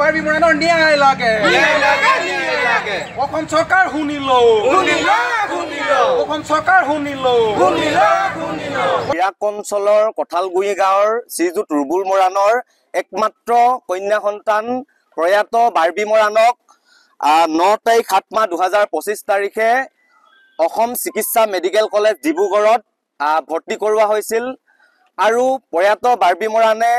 Barbie মৰাণৰ ন্যায় লাগে অসম চৰকাৰ শুনিল অসম চৰকাৰ শুনিল বিৰাক অঞ্চলৰ কঁঠালগুৰি গাঁৱৰ শ্ৰীযুত ৰুবুল মৰাণৰ একমাত্ৰ কন্যা সন্তান প্ৰয়াত বাৰ্বি মৰাণক 9 তাৰিখ 7 মাহ 2025 তাৰিখে অসম চিকিৎসা মেডিকেল কলেজ ডিব্ৰুগড়ত ভৰ্তি কৰোৱা হৈছিল আৰু প্ৰয়াত বাৰ্বি মৰাণে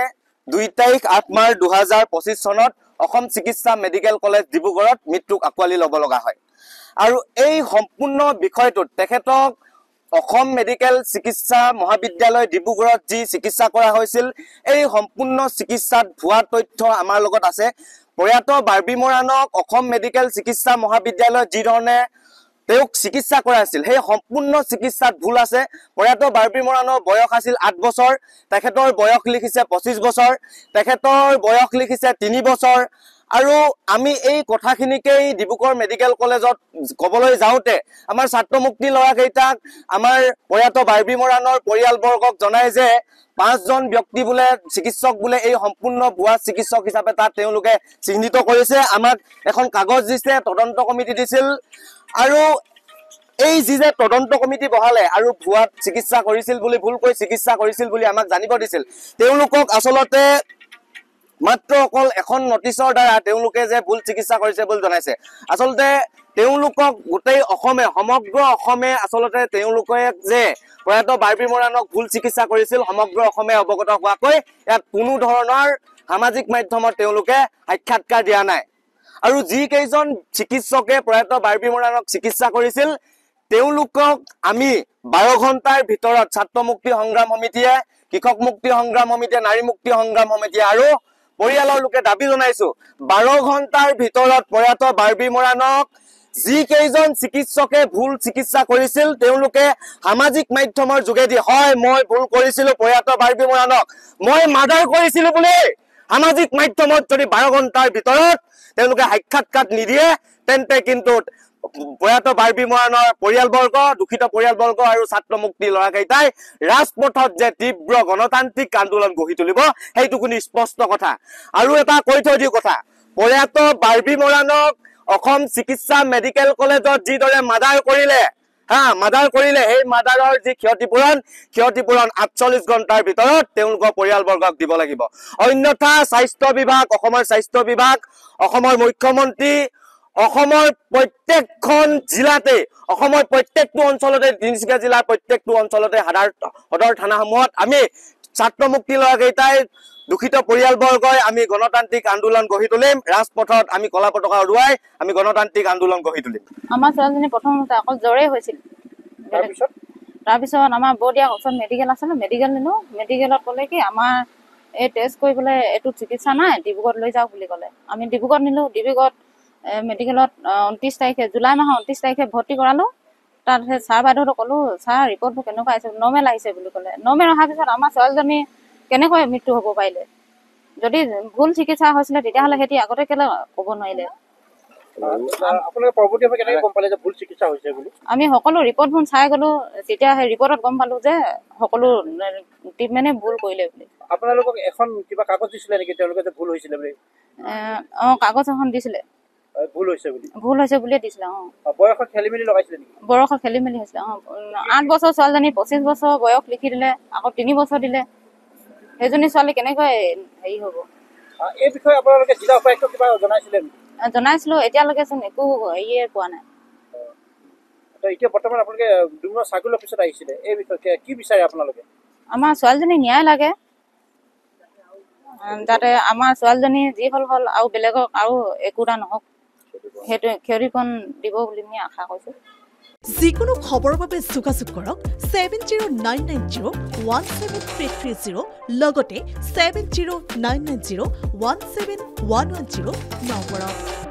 2 তাৰিখ 8 মাৰ্চ 2025 চনত অসম চিকিৎসা মেডিকেল কলেজ ডিব্ৰুগড়ত মৃত্যুক আঁকোৱালি ল'ব লগা হয় আৰু এই সম্পূৰ্ণ বিষয়টোত তেখেতক অসম মেডিকেল চিকিৎসা মহাবিদ্যালয় ডিব্ৰুগড়ত যি চিকিৎসা কৰা হৈছিল এই সম্পূৰ্ণ চিকিৎসাত ভুৱা তথ্য আমাৰ লগত আছে প্ৰয়াত বাৰ্বি মৰাণক অসম মেডিকেল চিকিৎসা মহাবিদ্যালয়ত যি ধৰণে তেওঁক চিকিৎসা কৰাইছিল সেই সম্পূৰ্ণ চিকিৎসাত ভুল আছে প্ৰয়াত বাৰ্বি মৰাণৰ বয়স আছিল 8 বছৰ তেখেতৰ বয়স লিখিছে 25 বছৰ তেখেতৰ বয়স লিখিছে 3 বছৰ আৰু আমি এই কথাখিনিকেই ডিব্ৰুগড় মেডিকেল কলেজত কবলৈ যাওঁতে আমাৰ ছাত্ৰ মুক্তি ল'ৰা কেইটাক আমাৰ প্ৰয়াত বাৰ্বি মৰাণৰ পৰিয়ালবৰ্গক জনায় যে 5 জন ব্যক্তি বোলে চিকিৎসক বোলে এই সম্পূৰ্ণ ভুৱা চিকিৎসক হিচাপে তাত তেওঁলোকে চিহ্নিত কৰিছে আমাক এখন কাগজ দিছে তদন্ত কমিটি দিছিল আৰু এই যে তদন্ত কমিটি বহালে আৰু ভুৱা চিকিৎসা কৰিছিল বুলি ভুলকৈ চিকিৎসা কৰিছিল বুলি আমাক জানিব দিছিল তেওঁলোকক আসলতে মাত্ৰ অকল এখন নটিছৰ দ্বাৰা তেওঁলোকে যে ভুল চিকিৎসা কৰিছে বুলি জনাইছে আসলতে তেওঁলোকক গোটেই অসমে সমগ্ৰ অসমে আসলতে তেওঁলোকে যে প্ৰয়াত বাৰ্বি মৰাণক ভুল চিকিৎসা কৰিছিল সমগ্ৰ অসমে অৱগত হোৱাকৈ ইয়াত কোনো ধৰণৰ সামাজিক মাধ্যমত তেওঁলোকে সাক্ষাৎকাৰ দিয়া নাই আৰু যি কেইজন চিকিৎসকে প্ৰয়াত বাৰ্বি মৰাণক চিকিৎসা কৰিছিল তেওঁলোকক আমি 12 ঘণ্টাৰ ভিতৰত ছাত্ৰ মুক্তি সংগ্ৰাম সমিতিয়ে কৃষক মুক্তি সংগ্ৰাম সমিতিয়ে নাৰী মুক্তি সংগ্ৰাম সমিতিয়ে আৰু পৰিয়ালৰ লোকে দাবী জনাইছো 12 ঘণ্টাৰ ভিতৰত প্ৰয়াত বাৰ্বি মৰাণক যি কেইজন চিকিৎসকে ভুল চিকিৎসা কৰিছিল তেওঁলোকে সামাজিক মাধ্যমৰ যোগেদি হয় মই ভুল কৰিছিলো প্ৰয়াত বাৰ্বি মৰাণক মই মাৰ্ডাৰ কৰিছিলো বুলি সামাজিক মাধ্যমত যদি 12 ঘণ্টাৰ ভিতৰত তেওঁলোকে সাক্ষাৎকাৰ নিদিয়ে তেন্তে কিন্তু প্ৰয়াত বাৰ্বি মৰাণৰ পৰিয়ালবৰ্গ দুখিত পৰিয়ালবৰ্গ আৰু ছাত্ৰ মুক্তি ল'ৰা কেইটাই ৰাজপথত যে তীব্ৰ গণতান্ত্ৰিক আন্দোলন গঢ়ি তুলিব সেইটো কোনো স্পষ্ট কথা আৰু এটা কৈ থৈ দিও কথা প্ৰয়াত বাৰ্বি মৰাণক অসম চিকিৎসা মেডিকেল কলেজত যিদৰে মাৰ্ডাৰ কৰিলে মাৰ্ডাৰ কৰিলে এই মাৰ্ডাৰৰ যি ক্ষতিপূৰণ 48 ঘণ্টাৰ ভিতৰত তেওঁলোকৰ পৰিয়ালবৰ্গক দিব লাগিব অন্যথা স্বাস্থ্য বিভাগ অসমৰ স্বাস্থ্য বিভাগ অসমৰ মুখ্যমন্ত্ৰী অসমৰ প্ৰত্যেকখন জিলাতে অসমৰ প্ৰত্যেকটো অঞ্চলতে তিনিচুকীয়া জিলাৰ প্ৰত্যেকটো অঞ্চলতে সদৰ থানাসমূহত আমি ছাত্ৰ মুক্তি ল'ৰা কেইটাই দুখিত পৰিয়ালবৰ্গই আমি গণতান্ত্ৰিক আন্দোলন গঢ়ি তুলিম ৰাজপথত আমি কলা পতাকা উৰুৱাই আমি গণতান্ত্ৰিক আন্দোলন গঢ়ি তুলিম আমাৰ ছোৱালীজনী প্ৰথমতে অকল জ্বৰে হৈছিল তাৰপিছত আমাৰ বৰদিয়া ওচৰত মেডিকেল আছে মেডিকেল নিলো মেডিকেলত ক'লে কি আমাৰ এই টেষ্ট কৰিবলৈ এইটো চিকিৎসা নাই ডিব্ৰুগড়ত লৈ যাওক বুলি ক'লে আমি ডিব্ৰুগড়ত নিলো ডিব্ৰুগড়ত মেডিকেলত 29 তাৰিখে জুলাই মাহৰ 29 তাৰিখে ভৰ্তি কৰালো তাত ছাৰ বাইদেউহঁতক ক'লো ছাৰ ৰিপৰ্টবোৰ কেনেকুৱা আহিছে নৰ্মেল আহিছে বুলি ক'লে নৰ্মেল অহাৰ পিছত আমাৰ ছোৱালীজনী কেনেকৈ মৃত্যু হ'ব পাৰিলে যদি ভুল চিকিৎসা হৈছিলে তেতিয়াহ'লে সেতি আগতে কেলে ক'ব নোৱাৰিলে আমি সকলো ৰিপৰ্টবোৰ চাই গ'লো তেতিয়া সেই ৰিপৰ্টত গম পালো যে সকলো ট্ৰিটমেণ্টে ভুল কৰিলে বুলি আপোনালোকক এখন কিবা কাগজ দিছিলে নেকি তেওঁলোকে যে ভুল হৈছিলে বুলি কাগজ এখন দিছিলে ভুল হৈছে বুলি দিছিলে বয়সত খেলিমেলি লগাইছিলে নেকি বয়সত খেলিমেলি হৈছিলে 8 বছৰ ছোৱালীজনী 25 বছৰ বয়স লিখি দিলে আকৌ 3 বছৰ দিলে সেইজনী ছোৱালী কেনেকৈ হেৰি হ'ব এই বিষয়ে আপোনালোকে জিলা উপায়ুক্তক কিবা জনাইছিলে জনাইছিলো এতিয়ালৈকে চোন একো হেৰিয়ে পোৱা নাই এতিয়া বৰ্তমান আপোনালোকে ডুমৰা চাৰ্কুল অফিচত আহিছিলে এই বিষয়ে কি বিচাৰে আপোনালোকে আমাৰ ছোৱালীজনী ন্যায় লাগে যাতে আমাৰ ছোৱালীজনী যি হ'ল আৰু বেলেগক আৰু একোটা নহওক সেইটো ক্ষতিপূৰণ দিব বুলি আমি আশা কৰিছো যিকোনো খবৰৰ বাবে যোগাযোগ কৰক 7099017330 লগতে 7099017110 নম্বৰত